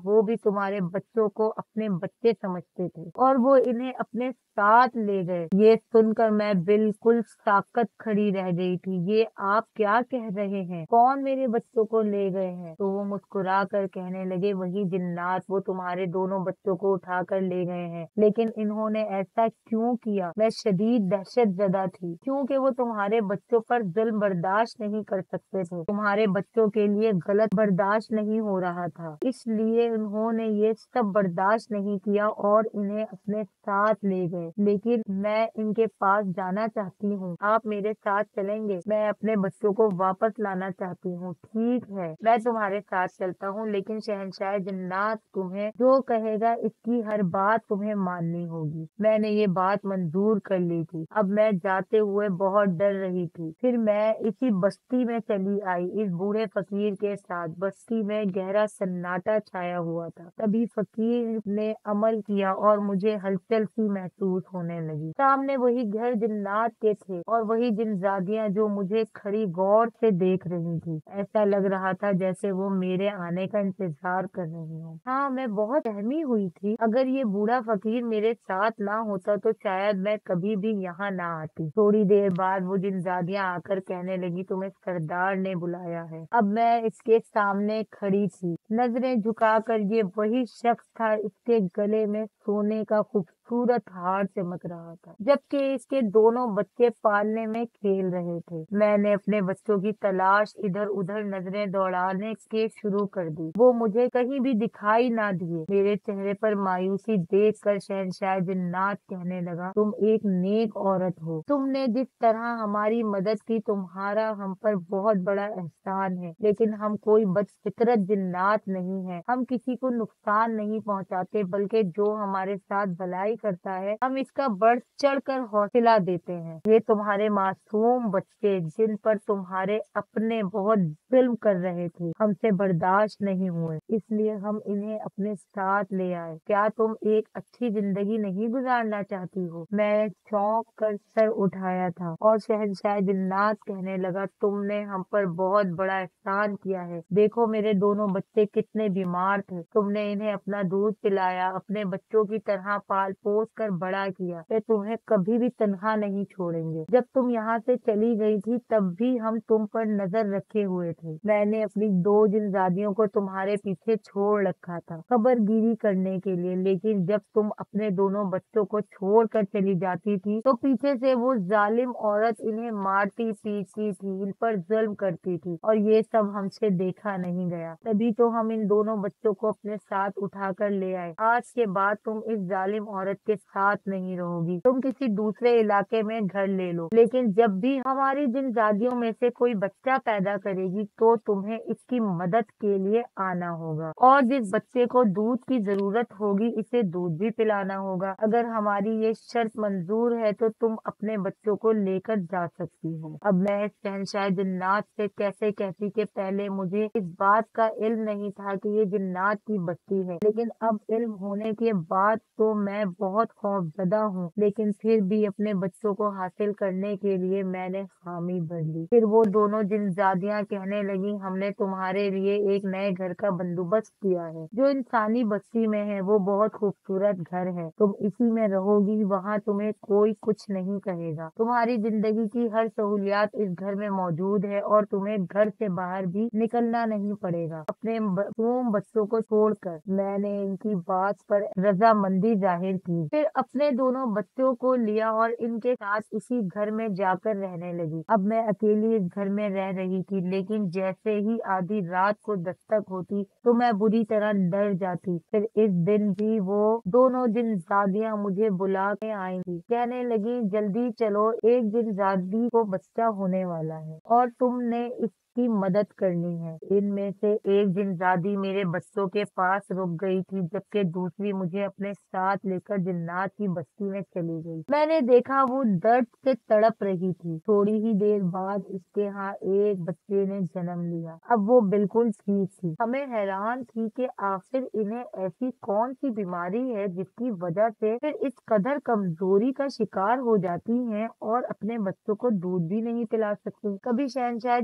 वो भी तुम्हारे बच्चों को अपने बच्चे समझते थे और वो इन्हें अपने साथ ले गए। ये सुनकर मैं बिल्कुल साकत खड़ी रह गई थी। ये आप क्या कह रहे हैं? कौन मेरे बच्चों को ले गए हैं? तो वो मुस्कुरा कर कहने लगे, वही जिन्नात, वो तुम्हारे दोनों बच्चों को उठा कर ले गए हैं। लेकिन इन्होंने ऐसा क्यों किया? मैं शदीद दहशत ज़दा थी, क्योंकि वो तुम्हारे बच्चों पर जुल्म बर्दाश्त नहीं कर सकते थे। तुम्हारे बच्चों के लिए गलत बर्दाश्त नहीं हो रहा था, इसलिए उन्होंने ये सब बर्दाश्त नहीं किया और इन्हें अपने साथ ले गए। लेकिन मैं इनके पास जाना चाहती हूँ। आप मेरे साथ चलेंगे? मैं अपने बच्चों को वापस लाना चाहती हूँ। ठीक है, मैं तुम्हारे साथ चलता हूँ, लेकिन शहंशाह जन्नात तुम्हें जो कहेगा इसकी हर बात तुम्हें माननी होगी। मैंने ये बात मंजूर कर ली थी। अब मैं जाते हुए बहुत डर रही थी। फिर मैं इसी बस्ती में चली आई इस बूढ़े फकीर के साथ। बस्ती में गहरा सन्नाटा छाया हुआ था। तभी फकीर ने अमल किया और मुझे हलचल सी महसूस होने लगी। सामने वही घर जिन्नात के थे और वही जिनजादियां जो मुझे खड़ी गौर से देख रही थी। ऐसा लग रहा था जैसे वो मेरे आने का इंतजार कर रही हो। हाँ, मैं बहुत सहमी हुई थी। अगर ये बूढ़ा फकीर मेरे साथ ना होता तो शायद मैं कभी भी यहाँ ना आती। थोड़ी देर बाद वो जिनजादियां आकर कहने लगी, तुम्हें सरदार ने बुलाया है। अब मैं इसके सामने खड़ी थी। नजरें झुकाकर ये वही शख्स था। इसके गले में सोने का खूबसूरत हार चमक रहा था, जबकि इसके दोनों बच्चे पालने में खेल रहे थे। मैंने अपने बच्चों की तलाश इधर उधर नजरें दौड़ाने के शुरू कर दी। वो मुझे कहीं भी दिखाई ना दिए। मेरे चेहरे पर मायूसी देखकर शहंशाह जिन्नात कहने लगा, तुम एक नेक औरत हो। तुमने जिस तरह हमारी मदद की, तुम्हारा हम पर बहुत बड़ा एहसान है। लेकिन हम कोई बदफितरत जिन्नात नहीं है। हम किसी को नुकसान नहीं पहुंचाते, बल्कि जो हमारे साथ भलाई करता है हम इसका बढ़ चढ़ कर हौसला देते हैं। ये तुम्हारे मासूम बच्चे जिन पर तुम्हारे अपने बहुत जुल्म कर रहे थे, हमसे बर्दाश्त नहीं हुए, इसलिए हम इन्हें अपने साथ ले आए। क्या तुम एक अच्छी जिंदगी नहीं गुजारना चाहती हो? मैं चौंक कर सर उठाया था और शहंशाह जिन्नात कहने लगा, तुमने हम पर बहुत बड़ा एहसान किया है। देखो मेरे दोनों बच्चे कितने बीमार थे। तुमने इन्हें अपना दूध पिलाया, अपने बच्चों की तरह पाल पोस कर बड़ा किया। वे तुम्हें कभी भी तन्हा नहीं छोड़ेंगे। जब तुम यहाँ से चली गई थी तब भी हम तुम पर नजर रखे हुए थे। मैंने अपनी दो जिनजादियों को तुम्हारे पीछे छोड़ रखा था खबरगिरी करने के लिए, लेकिन जब तुम अपने दोनों बच्चों को छोड़ कर चली जाती थी तो पीछे से वो जालिम औरत इन्हें मारती पीटती थी, इन पर जुल्म करती थी और ये सब हमसे देखा नहीं गया। तभी तो हम इन दोनों बच्चों को अपने साथ उठाकर ले आए। आज के बाद तुम इस जालिम औरत के साथ नहीं रहोगी। तुम किसी दूसरे इलाके में घर ले लो, लेकिन जब भी हमारी जिनजादियों में से कोई बच्चा पैदा करेगी तो तुम्हें इसकी मदद के लिए आना होगा और जिस बच्चे को दूध की जरूरत होगी इसे दूध भी पिलाना होगा। अगर हमारी ये शर्त मंजूर है तो तुम अपने बच्चों को लेकर जा सकती हो। अब मैं शहंशाह जिन्नात से कैसे कहती कि पहले मुझे इस बात का इल्म नहीं था कि ये जिन्नात की बस्ती है, लेकिन अब इल्म होने के बाद तो मैं बहुत खौफजदा हूँ, लेकिन फिर भी अपने बच्चों को हासिल करने के लिए मैंने हामी भर ली। फिर वो दोनों जिनजादियां कहने लगी, हमने तुम्हारे लिए एक नए घर का बंदोबस्त किया है जो इंसानी बस्ती में है। वो बहुत खूबसूरत घर है, तुम इसी में रहोगी, वहाँ तुम्हें कोई कुछ नहीं कहेगा। तुम्हारी जिंदगी की हर सहूलियात इस घर में मौजूद है और तुम्हें घर से बाहर भी निकलना नहीं पड़ेगा अपने मासूम बच्चों को छोड़कर। मैंने इनकी बात पर रजामंदी जाहिर की, फिर अपने दोनों बच्चों को लिया और इनके साथ इसी घर में जाकर रहने लगी। अब मैं अकेली इस घर में रह रही थी, लेकिन जैसे ही आधी रात को दस्तक होती तो मैं बुरी तरह डर जाती। फिर इस दिन भी वो दोनों जिनजादियां मुझे बुला के आई थी, कहने लगी, जल्दी चलो, एक जिनजादी को बच्चा होने वाला है और तुमने इसकी मदद करनी है। इनमें से एक जिनजादी मेरे बच्चों के पास रुक गई थी, जबकि दूसरी मुझे अपने साथ लेकर जिन्नात की बस्ती में चली गई। मैंने देखा वो दर्द से तड़प रही थी। थोड़ी ही देर बाद इसके यहाँ एक बच्चे ने जन्म लिया। अब वो बिल्कुल ठीक थी। हमें हैरान थी कि आखिर इन्हें ऐसी कौन सी बीमारी है जिसकी वजह से फिर इस कदर कमजोरी का शिकार हो जाती हैं और अपने बच्चों को दूध भी नहीं पिला सकती। शहंशाह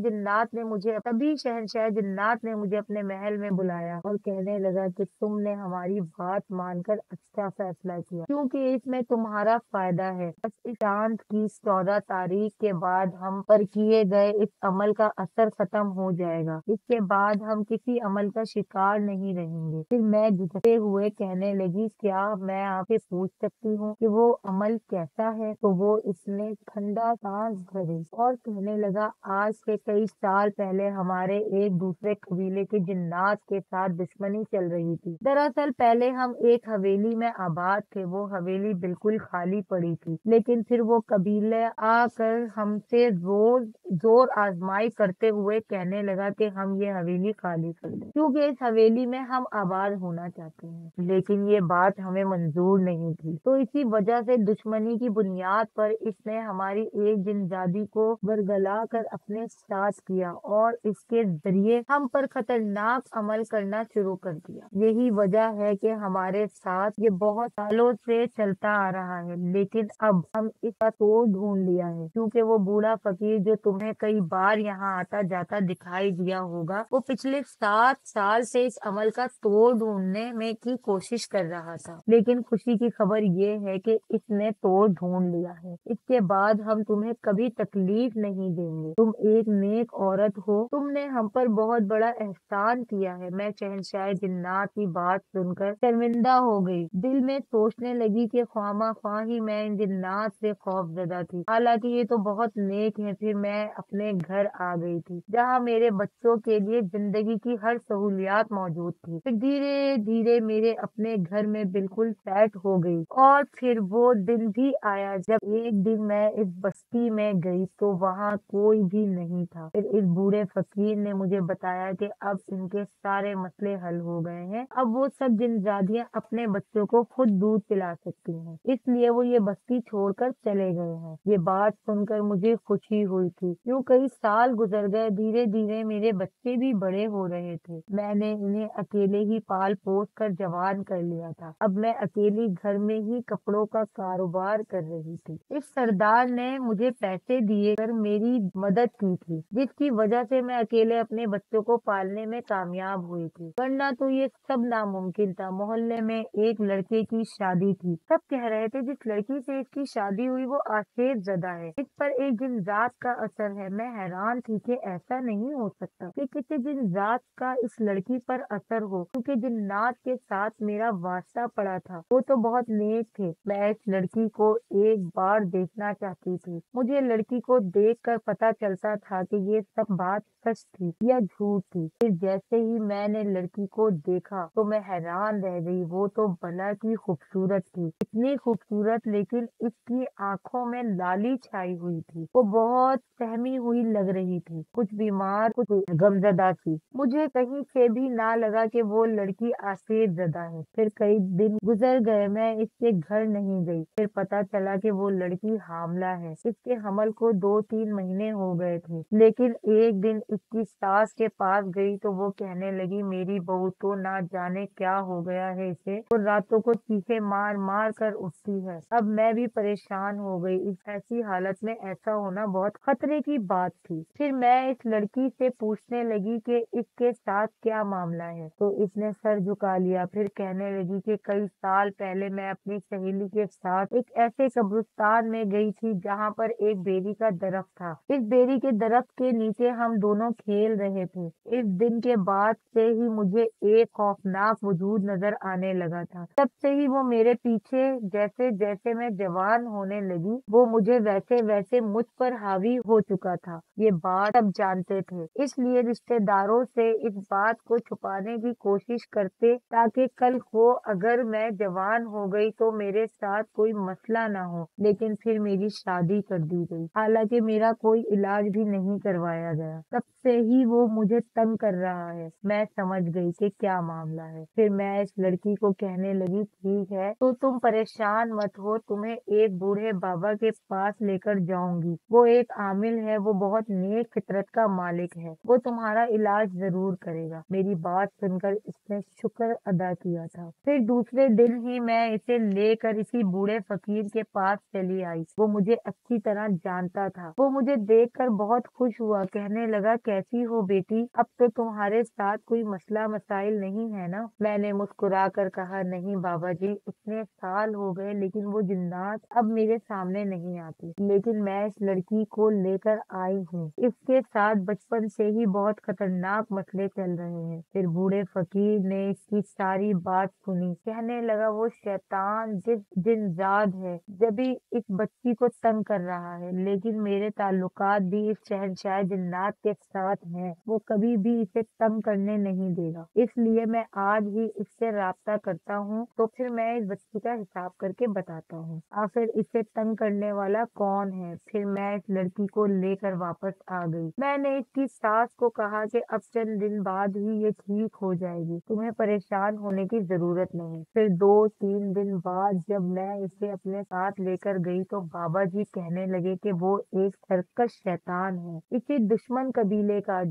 जिन्नात ने मुझे अपने महल में बुलाया और कहने लगा कि तुमने हमारी बात मानकर अच्छा फैसला किया, क्योंकि इसमें तुम्हारा फायदा है। बस इस चांद की 14 तारीख के बाद हम पर किए गए इस अमल का असर खत्म हो जाएगा। इसके बाद हम किसी अमल का शिकार नहीं रहेंगे। फिर मैं झुकते हुए कहने लगी, क्या मैं आपसे पूछ सकती हूँ कि वो अमल कैसा है? तो वो इसने ठंडा सांस भरी और कहने लगा, आज से कई साल पहले हमारे एक दूसरे कबीले के जिन्नात के साथ दुश्मनी चल रही थी। दरअसल पहले हम एक हवेली में आबाद थे। वो हवेली बिल्कुल खाली पड़ी थी, लेकिन फिर वो कबीले आकर हमसे जोर आजमाई करते हुए कहने लगा कि हम ये हवेली खाली कर दें, क्योंकि इस हवेली में हम आबाद होना चाहते हैं। लेकिन ये बात हमें मंजूर नहीं थी, तो इसी वजह से दुश्मनी की बुनियाद पर इसने हमारी एक जिनजादी को बरगला कर अपने साथ किया और इसके जरिए हम पर खतरनाक अमल करना शुरू कर दिया। यही वजह है कि हमारे साथ ये बहुत सालों से चलता आ रहा है, लेकिन अब हम इसका तोड़ ढूंढ लिया है, क्योंकि वो बूढ़ा फकीर जो तुम्हें कई बार यहाँ आता जाता दिखाई दिया होगा, वो पिछले 7 साल से इस अमल का तोड़ ढूंढने में की कोशिश कर रहा था। लेकिन खुशी की खबर ये है कि इसने तोड़ ढूंढ लिया है। इसके बाद हम तुम्हें कभी तकलीफ नहीं देंगे। तुम एक नेक औरत हो, तुमने हम पर बहुत बड़ा एहसान किया है। मैं शहंशाह जिन्नात की बात सुनकर शर्मिंदा हो गई। दिल में सोचने लगी कि ख्वामा ख्वाह ही मैं इन जिन्नात से खौफजदा थी, हालांकि ये तो बहुत नेक है। फिर मैं अपने घर आ गई थी, जहाँ मेरे बच्चों के लिए जिंदगी की हर सहूलियात मौजूद थी। फिर धीरे धीरे मेरे अपने घर में बिल्कुल सेट हो गई। और फिर वो दिन भी आया जब एक दिन मैं इस बस्ती में गई तो वहाँ कोई भी नहीं था। फिर इस बूढ़े फकीर ने मुझे बताया कि अब इनके सारे मसले हल हो गए हैं। अब वो सब जिनजादियां अपने बच्चों को खुद दूध पिला सकती हैं, इसलिए वो ये बस्ती छोड़कर चले गए हैं। ये बात सुनकर मुझे खुशी हुई थी। यूं कई साल गुजर गए, धीरे धीरे मेरे बच्चे भी बड़े हो रहे थे। मैंने इन्हें अकेले ही पाल पोस कर जवान कर लिया था। अब मैं अकेली घर में ही कपड़ों का कारोबार कर रही थी। इस सरदार ने मुझे पैसे दिए कर मेरी मदद की थी, जिसकी वजह से मैं अकेले अपने बच्चों को पालने में कामयाब हुई थी, वरना तो ये सब नामुमकिन था। मोहल्ले में एक लड़के की शादी थी। सब कह रहे थे जिस लड़की से इसकी शादी हुई वो आशेर ज़दा है, इस पर एक जिन्नात का असर है। मैं हैरान थी कि ऐसा नहीं हो सकता कि किसी जिन्नात का इस लड़की पर असर हो, क्योंकि जिन्नात के साथ मेरा वास्ता पड़ा था। वो तो बहुत नेक थे। मैं इस लड़की को एक बार देखना चाहती थी। मुझे लड़की को देखकर पता चलता था कि ये सब बात सच थी या झूठ थी। फिर जैसे ही मैंने लड़की को देखा तो मैं हैरान रह गई। वो तो भला की खूबसूरत थी, इतनी खूबसूरत, लेकिन इसकी आंखों में लाली छाई हुई थी। वो बहुत सहमी हुई लग रही थी, कुछ बीमार, कुछ गमजदा थी। मुझे कहीं से भी ना लगा कि वो लड़की आसिर ज़दा है। फिर कई दिन गुजर गए, मैं इसके घर नहीं गई। फिर पता चला कि वो लड़की हामला है। इसके हमल को 2-3 महीने हो गए थे। लेकिन एक दिन इसकी सास के पास गई तो वो कहने लगी, मेरी बहू तो ना जाने क्या हो गया है इसे, वो रातों को चीखे مار مار کر اٹھتی ہے۔ اب میں بھی پریشان ہو گئی، اس ایسی حالت میں ایسا ہونا بہت خطرے کی بات تھی۔ پھر میں اس لڑکی سے پوچھنے لگی کہ اس کے ساتھ کیا معاملہ ہے، تو اس نے سر جھکا لیا، پھر کہنے لگی کہ کئی سال پہلے میں اپنی سہیلی کے ساتھ ایک ایسے قبرستان میں گئی تھی جہاں پر ایک بیری کا درخت تھا۔ اس بیری کے درخت کے نیچے ہم دونوں کھیل رہے تھے۔ اس دن کے بعد سے ہی مجھے ایک خوفناک وجود نظر آنے لگا تھا۔ تب سے ہی وہ میرے پیچھے، جیسے جیسے میں جوان ہونے لگی وہ مجھے ویسے ویسے مجھ پر حاوی ہو چکا تھا۔ یہ بات سب جانتے تھے، اس لیے رشتے داروں سے اس بات کو چھپانے کی کوشش کرتے تاکہ کل کو اگر میں جوان ہو گئی تو میرے ساتھ کوئی مسئلہ نہ ہو۔ لیکن پھر میری شادی کر دی گئی، حالانکہ میرا کوئی علاج بھی نہیں کروایا گیا۔ تب سے ہی وہ مجھے تنگ کر رہا ہے۔ میں سمجھ گئی کہ کیا معاملہ ہے۔ پھر میں اس لڑکی کو کہنے لگی، ٹھیک ہے تو تم پریشان مت ہو، تمہیں ایک بوڑھے بابا کے پاس لے کر جاؤں گی۔ وہ ایک عامل ہے، وہ بہت نیک فطرت کا مالک ہے، وہ تمہارا علاج ضرور کرے گا۔ میری بات سن کر اس نے شکر ادا کیا تھا۔ پھر دوسرے دن ہی میں اسے لے کر اسی بوڑھے فقیر کے پاس چلی آئی۔ وہ مجھے اچھی طرح جانتا تھا، وہ مجھے دیکھ کر بہت خوش ہوا، کہنے لگا، کیسی ہو بیٹی، اب تو تمہارے ساتھ کوئی مسئلہ مسائل نہیں ہے نا؟ میں نے مسکرا کر کہا، نہیں بابا جی، اتنے سال ہو گئے لیکن وہ جنات اب میرے سامنے نہیں آتی، لیکن میں اس لڑکی کو لے کر آئی ہوں، اس کے ساتھ بچپن سے ہی بہت خطرناک مسئلے چل رہے ہیں۔ پھر بوڑھے فقیر نے اس کی ساری بات سنی، کہنے لگا، وہ شیطان جن زاد ہے جبھی اس بچی کو تنگ کر رہا ہے، لیکن میرے تعلقات بھی اس شہنشاہ جنات کے ساتھ ہیں، وہ کبھی بھی اسے تنگ کرنے نہیں دے گا، اس لیے میں آج ہی اس سے رابطہ کرتا ہوں، تو پھر میں اس بچی کا حساب کر کے بتاتا ہوں آخر اسے تنگ کرنے والا کون ہے۔ پھر میں اس لڑکی کو لے کر واپس آ گئی۔ میں نے اس کی ساس کو کہا کہ اب چند دن بعد ہی یہ ٹھیک ہو جائے گی، تمہیں پریشان ہونے کی ضرورت نہیں۔ پھر 2-3 دن بعد جب میں اسے اپنے ساتھ لے کر گئی تو بابا جی کہنے لگے کہ وہ ایک سرکش شیطان ہے، اسی دشمن قبیلے کا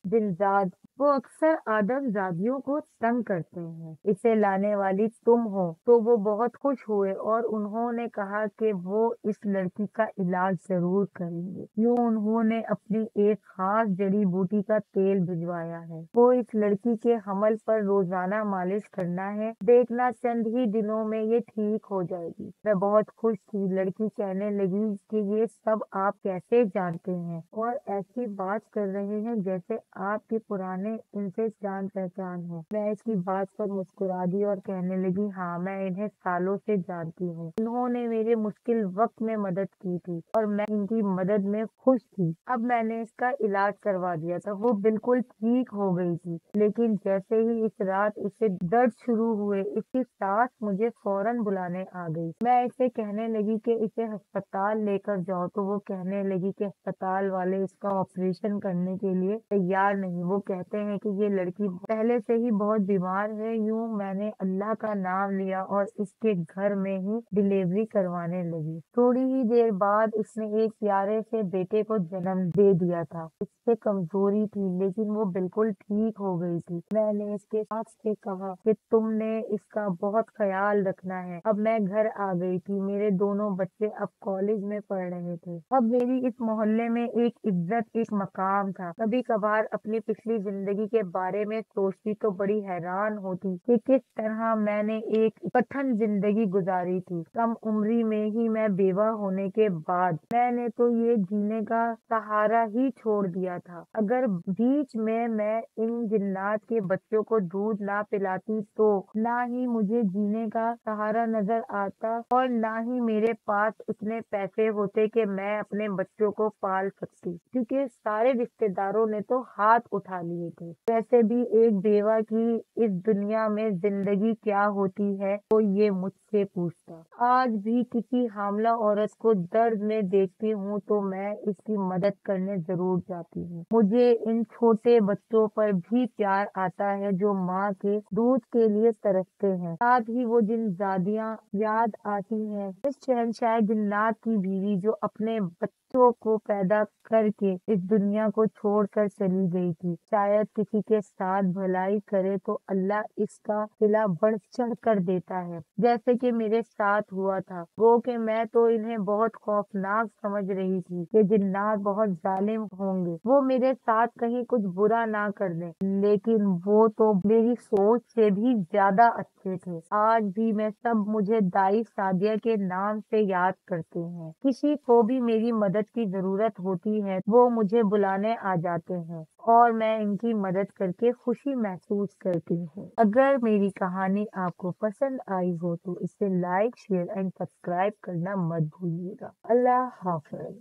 جنزاد، وہ اکثر آدم زادیوں کو تنگ کرتے ہیں، اسے لانے والی تم ہو۔ تو وہ بہت خوش ہوئے اور انہوں نے کہا کہ وہ اس لڑکی کا علاج ضرور کریں گے۔ یوں انہوں نے اپنی ایک خاص جڑی بوٹی کا تیل بھجوایا ہے، وہ اس لڑکی کے حمل پر روزانہ مالش کرنا ہے، دیکھنا چند ہی دنوں میں یہ ٹھیک ہو جائے گی۔ میں بہت خوش تھی۔ لڑکی کہنے لگی کہ یہ سب آپ کیسے جانتے ہیں اور ایسی بات کر رہے ہیں جیسے آپ کے پرانے ان سے جان پہچان ہو۔ میں اس کی بات پر مسکرا دی اور کہنے لگی، ہاں میں انہیں سالوں سے جانتی ہوں، انہوں نے میرے مشکل وقت میں مدد کی تھی اور میں ان کی مدد میں خوش تھی۔ اب میں نے اس کا علاج کروا دیا تھا، وہ بالکل ٹھیک ہو گئی تھی، لیکن جیسے ہی اس رات اسے درد شروع ہوئے اس کی ساس مجھے فوراً بلانے آ گئی۔ میں اسے کہنے لگی کہ اسے ہسپتال لے کر جاؤ تو وہ کہنے لگی کہ ہسپتال والے اس کا آپریشن کرنے کے لیے تیار نہیں، وہ کہتے ہیں کہ یہ لڑکی پہلے سے ہی بہت بیمار ہے۔ یوں میں نے اللہ کا نام لیا اور اس کے گھر میں ہی ڈیلیوری کروانے لگی۔ تھوڑی ہی دیر بعد اس نے ایک پیارے سے بیٹے کو جنم دے دیا تھا۔ اس سے کمزوری تھی لیکن وہ بالکل ٹھیک ہو گئی تھی۔ میں نے اس کے ساتھ سے کہا کہ تم نے اس کا بہت خیال رکھنا ہے۔ اب میں گھر آ گئی تھی، میرے دونوں بچے اب کالج میں پڑھ رہے تھے، اب میری اس محلے میں ایک عزت، ایک مقام تھا۔ کبھی کبھار اپنی پچھلی زندگی کے بارے میں سوچتی تو بڑی حیران ہوتی کہ کس طرح میں نے ایک کٹھن زندگی گزاری تھی۔ کم عمری میں ہی میں بیوہ ہونے کے بعد میں نے تو یہ جینے کا سہارا ہی چھوڑ دیا تھا۔ اگر بیچ میں ان جنات کے بچوں کو دودھ نہ پلاتی تو نہ ہی مجھے جینے کا سہارا نظر آتا اور نہ ہی میرے پاس اتنے پیسے ہوتے کہ میں اپنے بچوں کو پال سکتی، کیونکہ سارے رشتے داروں نے تو ہاتھ اٹھا لیے تھے۔ ویسے بھی ایک بیوہ کی اس دنیا میں زندگی کیا ہوتی ہے تو یہ مجھ سے پوچھتا۔ آج بھی کسی حاملہ عورت کو درد میں دیکھتی ہوں تو میں اس کی مدد کرنے ضرور جاتی ہوں۔ مجھے ان چھوٹے بچوں پر بھی پیار آتا ہے جو ماں کے دودھ کے لیے ترستے ہیں۔ ساتھ ہی وہ جن زادیاں یاد آتی ہیں، اس شہنشاہ جنات کی بیوی جو اپنے بچوں کو پیدا کر کے اس دنیا کو چھوڑ کر چلی گئی تھی۔ شاید کسی کے ساتھ بھلائی کرے تو اللہ اس کا صلہ بڑھ چڑھ کر دیتا है, जैसे कि मेरे साथ हुआ था। वो कि मैं तो इन्हें बहुत खौफनाक समझ रही थी कि जिन्नात बहुत जालिम होंगे, वो मेरे साथ कहीं कुछ बुरा ना कर दें, लेकिन वो तो मेरी सोच से भी ज्यादा अच्छे थे। आज भी मैं सब मुझे दाई सादिया के नाम से याद करते हैं। किसी को भी मेरी मदद की जरूरत होती है, वो मुझे बुलाने आ जाते हैं और मैं इनकी मदद करके खुशी महसूस करती हूँ। अगर मेरी कहानी आपको पसंद आई हो तो इसे लाइक, शेयर एंड सब्सक्राइब करना मत भूलिएगा। अल्लाह हाफ़िज़।